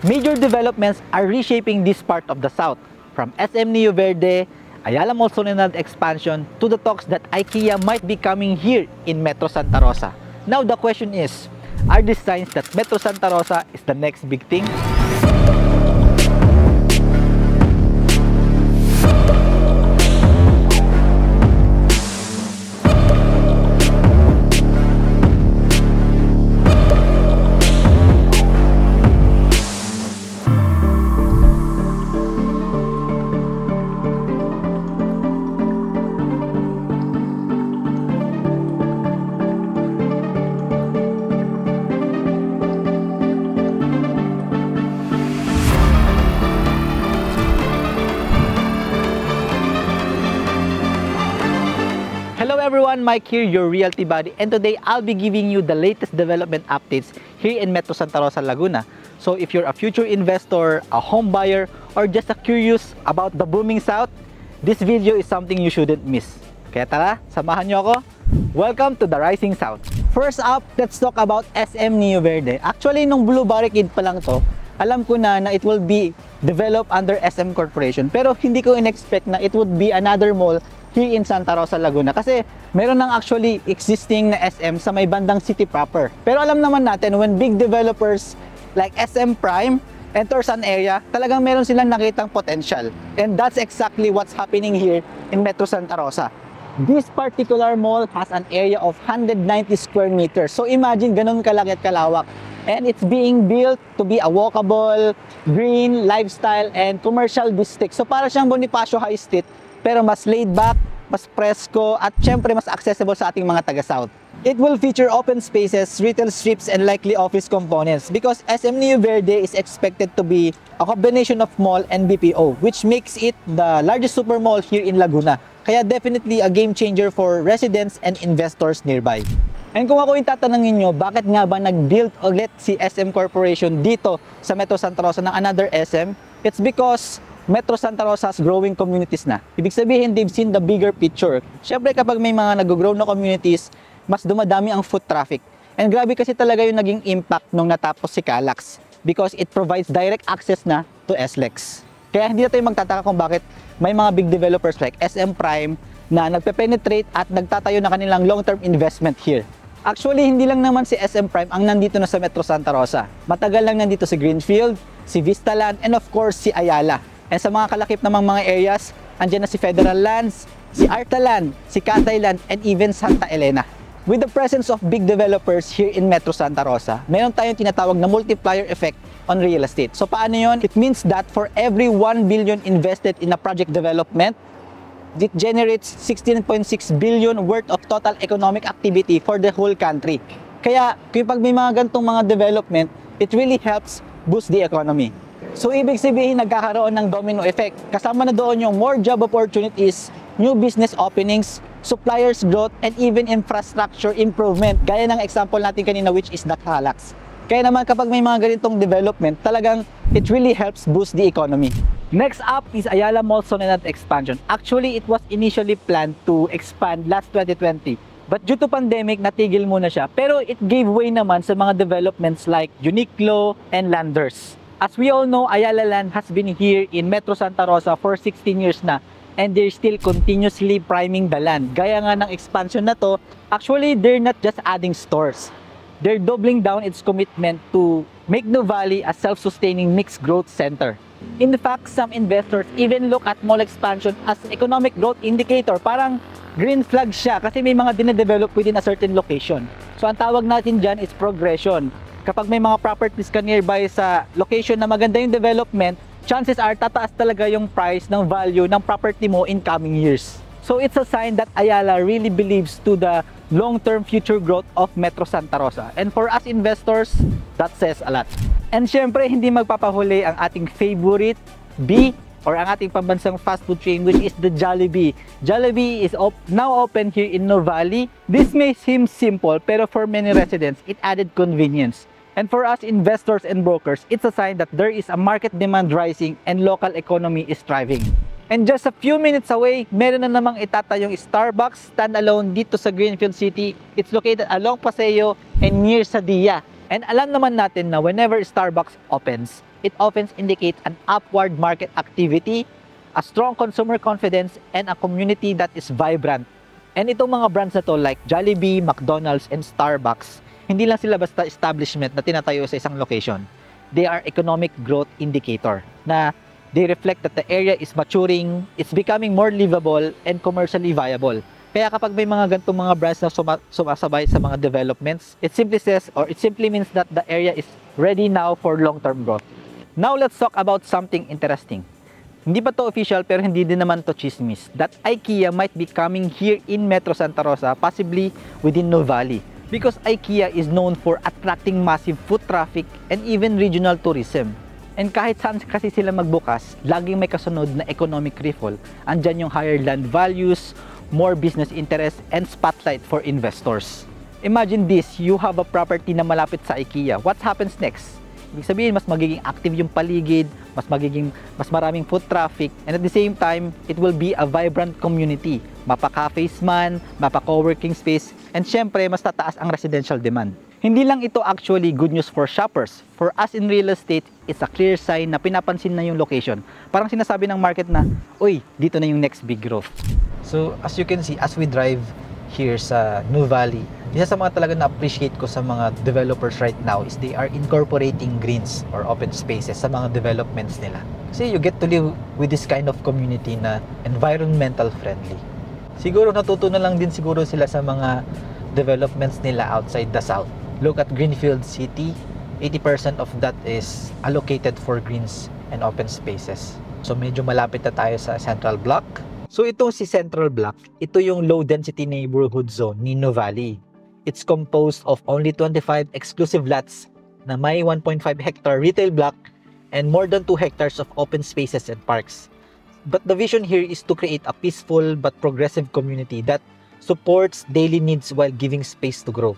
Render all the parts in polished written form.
Major developments are reshaping this part of the South, from SM Neo Verde, Ayala Mall Soledad expansion, to the talks that IKEA might be coming here in Metro Santa Rosa. Now the question is, are these signs that Metro Santa Rosa is the next big thing? Hello everyone, Mike here, your realty buddy, and today I'll be giving you the latest development updates here in Metro Santa Rosa, Laguna. So if you're a future investor, a home buyer, or just curious about the booming South, this video is something you shouldn't miss. Kaya tara, samahan nyo ako. Welcome to the Rising South. First up, let's talk about SM Neo Verde. Actually, nung Blue Barricade pa lang to, alam ko na it will be developed under SM Corporation, pero hindi ko in-expect na it would be another mall here in Santa Rosa, Laguna, kasi meron nang actually existing na SM sa may bandang city proper. Pero alam naman natin, when big developers like SM Prime enters an area, talagang meron silang nakitang potential. And that's exactly what's happening here in Metro Santa Rosa. This particular mall has an area of 190 square meters. So imagine, ganun kalaki at kalawak. And it's being built to be a walkable, green, lifestyle, and commercial district. So para siyang Bonifacio High Street, pero mas laid back, mas presko, at syempre mas accessible sa ating mga taga-South. It will feature open spaces, retail strips, and likely office components because SM Neo Verde is expected to be a combination of mall and BPO, which makes it the largest super mall here in Laguna. Kaya definitely a game changer for residents and investors nearby. And kung ako yung tatanungin nyo, bakit nga ba nag-build ulit si SM Corporation dito sa Metro Santa Rosa ng another SM? It's because Metro Santa Rosa has growing communities na. Ibig sabihin, they've seen the bigger picture. Siyempre, kapag may mga nag-grow na communities, mas dumadami ang foot traffic. And grabe kasi talaga yung naging impact nung natapos si Calax because it provides direct access na to SLEX. Kaya hindi na tayo magtataka kung bakit may mga big developers like SM Prime na nagpe-penetrate at nagtatayo na kanilang long-term investment here. Actually, hindi lang naman si SM Prime ang nandito na sa Metro Santa Rosa. Matagal lang nandito si Greenfield, si Vistaland, and of course si Ayala. And sa mga kalakip namang mga areas, andyan na si Federal Lands, si Artaland, si Catay Land, and even Santa Elena. With the presence of big developers here in Metro Santa Rosa, meron tayong tinatawag na multiplier effect on real estate. So paano yun? It means that for every 1 billion invested in a project development, it generates 16.6 billion worth of total economic activity for the whole country. Kaya kapag may mga ganitong mga development, it really helps boost the economy. So ibig sabihin, nagkakaroon ng domino effect. Kasama na doon yung more job opportunities, new business openings, suppliers growth, and even infrastructure improvement. Gaya ng example natin kanina, which is the Calax. Kaya naman kapag may mga ganitong development, talagang it really helps boost the economy. Next up is Ayala Mall Soledad expansion. Actually, it was initially planned to expand last 2020. But due to pandemic, natigil muna siya. Pero it gave way naman sa mga developments like Uniqlo and Landers. As we all know, Ayala Land has been here in Metro Santa Rosa for 16 years na, and they're still continuously priming the land. Gaya nga ng expansion na to, actually they're not just adding stores. They're doubling down its commitment to make Nuvali a self-sustaining mixed growth center. In fact, some investors even look at mall expansion as economic growth indicator. Parang green flag siya kasi may mga dinedevelop within a certain location. So ang tawag natin dyan is progression. Kapag may mga properties ka nearby sa location na maganda yung development, chances are tataas talaga yung price ng value ng property mo in coming years. So it's a sign that Ayala really believes to the long-term future growth of Metro Santa Rosa. And for us investors, that says a lot. And syempre, hindi magpapahuli ang ating favorite B or ang ating pambansang fast food chain, which is the Jollibee. Jollibee is now open here in Nuvali. This may seem simple, pero for many residents, it added convenience. And for us investors and brokers, it's a sign that there is a market demand rising and local economy is thriving. And just a few minutes away, meron na namang itatayong Starbucks standalone dito sa Greenfield City. It's located along Paseo and near Sadia. And alam naman natin na whenever Starbucks opens, it often indicates an upward market activity, a strong consumer confidence, and a community that is vibrant. And itong mga brands na to like Jollibee, McDonald's, and Starbucks, hindi lang sila basta establishment na tinatayo sa isang location. They are economic growth indicator na they reflect that the area is maturing, it's becoming more livable, and commercially viable. Kaya kapag may mga ganitong mga brands na sumasabay sa mga developments, it simply says or it simply means that the area is ready now for long-term growth. Now let's talk about something interesting. Hindi pa to official pero hindi din naman to chismis that IKEA might be coming here in Metro Santa Rosa, possibly within Nuvali. Because IKEA is known for attracting massive foot traffic and even regional tourism. And kahit saan kasi sila magbukas, laging may kasunod na economic riffle. Andyan yung higher land values, more business interest, and spotlight for investors. Imagine this, you have a property na malapit sa IKEA. What happens next? Ibig sabihin, mas magiging active yung paligid, mas maraming foot traffic, and at the same time, it will be a vibrant community. Mapa-cafes man, mapa-coworking space, and syempre, mas tataas ang residential demand. Hindi lang ito actually good news for shoppers. For us in real estate, it's a clear sign na pinapansin na yung location. Parang sinasabi ng market na, uy, dito na yung next big growth. So, as you can see, as we drive here sa Nuvali, isa sa mga talaga na-appreciate ko sa mga developers right now is they are incorporating greens or open spaces sa mga developments nila. Kasi you get to live with this kind of community na environmental friendly. Siguro natuto na lang din siguro sila sa mga developments nila outside the south. Look at Greenfield City, 80% of that is allocated for greens and open spaces. So medyo malapit na tayo sa Central Block. So itong si Central Block, ito yung low density neighborhood zone ni Nuvali. It's composed of only 25 exclusive lots na may 1.5 hectare retail block and more than 2 hectares of open spaces and parks. But the vision here is to create a peaceful but progressive community that supports daily needs while giving space to grow.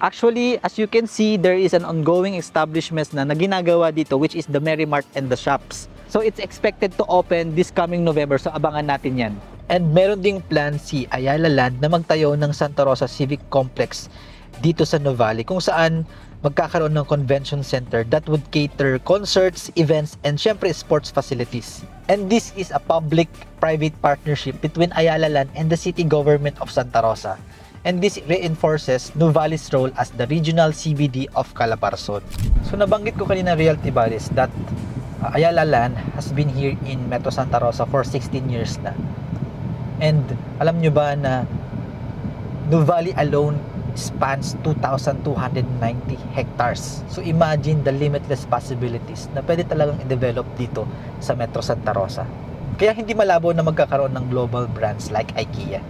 Actually, as you can see, there is an ongoing establishment na ginagawa dito which is the Merrimart and the shops. So it's expected to open this coming November, so abangan natin yan. And meron ding plan si Ayala Land na magtayo ng Santa Rosa Civic Complex dito sa Nuvali kung saan magkakaroon ng convention center that would cater concerts, events, and syempre sports facilities. And this is a public-private partnership between Ayala Land and the city government of Santa Rosa. And this reinforces Nuvali's role as the regional CBD of Calabarzon. So nabanggit ko kanina Realty Buddies that Ayala Land has been here in Metro Santa Rosa for 16 years na. And alam nyo ba na Nuvali alone spans 2,290 hectares. So imagine the limitless possibilities na pwede talagang i-develop dito sa Metro Santa Rosa. Kaya hindi malabo na magkakaroon ng global brands like IKEA.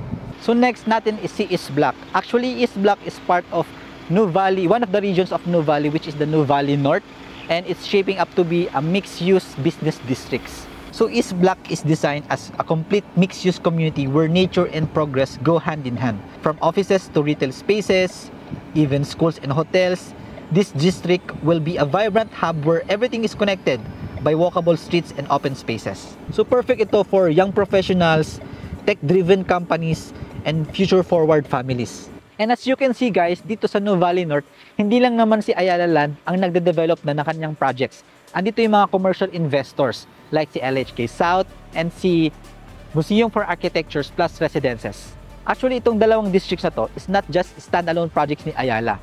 So next natin is si East Block. Actually, East Block is part of Nuvali, one of the regions of Nuvali, which is the Nuvali North, and it's shaping up to be a mixed-use business districts. So East Block is designed as a complete mixed-use community where nature and progress go hand in hand. From offices to retail spaces, even schools and hotels, this district will be a vibrant hub where everything is connected by walkable streets and open spaces. So perfect ito for young professionals, tech-driven companies, and future-forward families. And as you can see guys, dito sa Nuvali North, hindi lang naman si Ayala Land ang nagde-develop na ng kanyang projects. Andito yung mga commercial investors like si LHK South and si Museum for Architectures plus Residences. Actually, itong dalawang districts na to is not just standalone projects ni Ayala.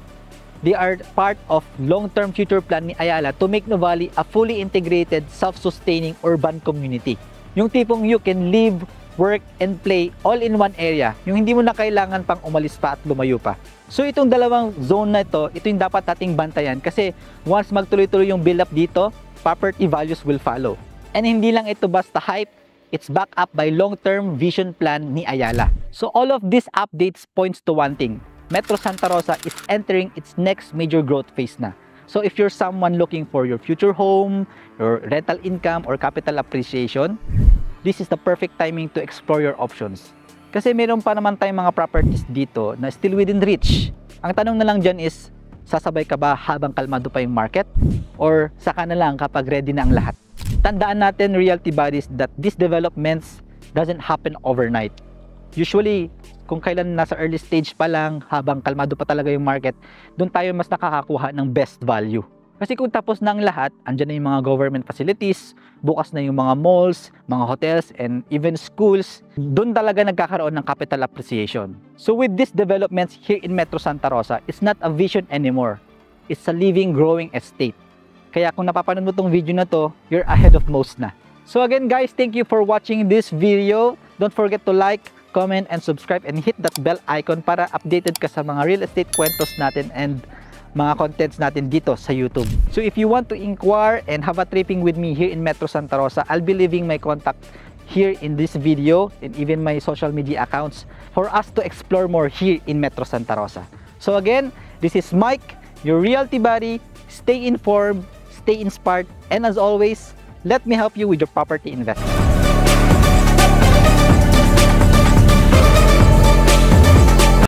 They are part of long-term future plan ni Ayala to make Nuvali a fully integrated, self-sustaining urban community. Yung tipong you can live, work, and play all in one area. Yung hindi mo na kailangan pang umalis pa at lumayo pa. So itong dalawang zone na ito yung dapat nating bantayan kasi once magtuloy-tuloy yung build-up dito, property values will follow. And hindi lang ito basta hype, it's backed up by long-term vision plan ni Ayala. So all of these updates points to one thing. Metro Santa Rosa is entering its next major growth phase na. So if you're someone looking for your future home, your rental income, or capital appreciation, this is the perfect timing to explore your options. Kasi meron pa naman tayong mga properties dito na still within reach. Ang tanong na lang dyan is, sasabay ka ba habang kalmado pa yung market? Or saka na lang kapag ready na ang lahat? Tandaan natin, Realty Buddies, that these developments doesn't happen overnight. Usually, kung kailan nasa early stage pa lang, habang kalmado pa talaga yung market, doon tayo mas nakakakuha ng best value. Kasi kung tapos na ang lahat, andyan na yung mga government facilities, bukas na yung mga malls, mga hotels, and even schools, doon talaga nagkakaroon ng capital appreciation. So with these developments here in Metro Santa Rosa, it's not a vision anymore. It's a living, growing estate. Kaya kung napapanood mo tong video na to, you're ahead of most na. So again guys, thank you for watching this video. Don't forget to like, comment, and subscribe, and hit that bell icon para updated ka sa mga real estate kwentos natin and mga contents natin dito sa YouTube. So if you want to inquire and have a tripping with me here in Metro Santa Rosa, I'll be leaving my contact here in this video and even my social media accounts for us to explore more here in Metro Santa Rosa. So again, this is Mike, your realty buddy. Stay informed, stay inspired, and as always, let me help you with your property investment.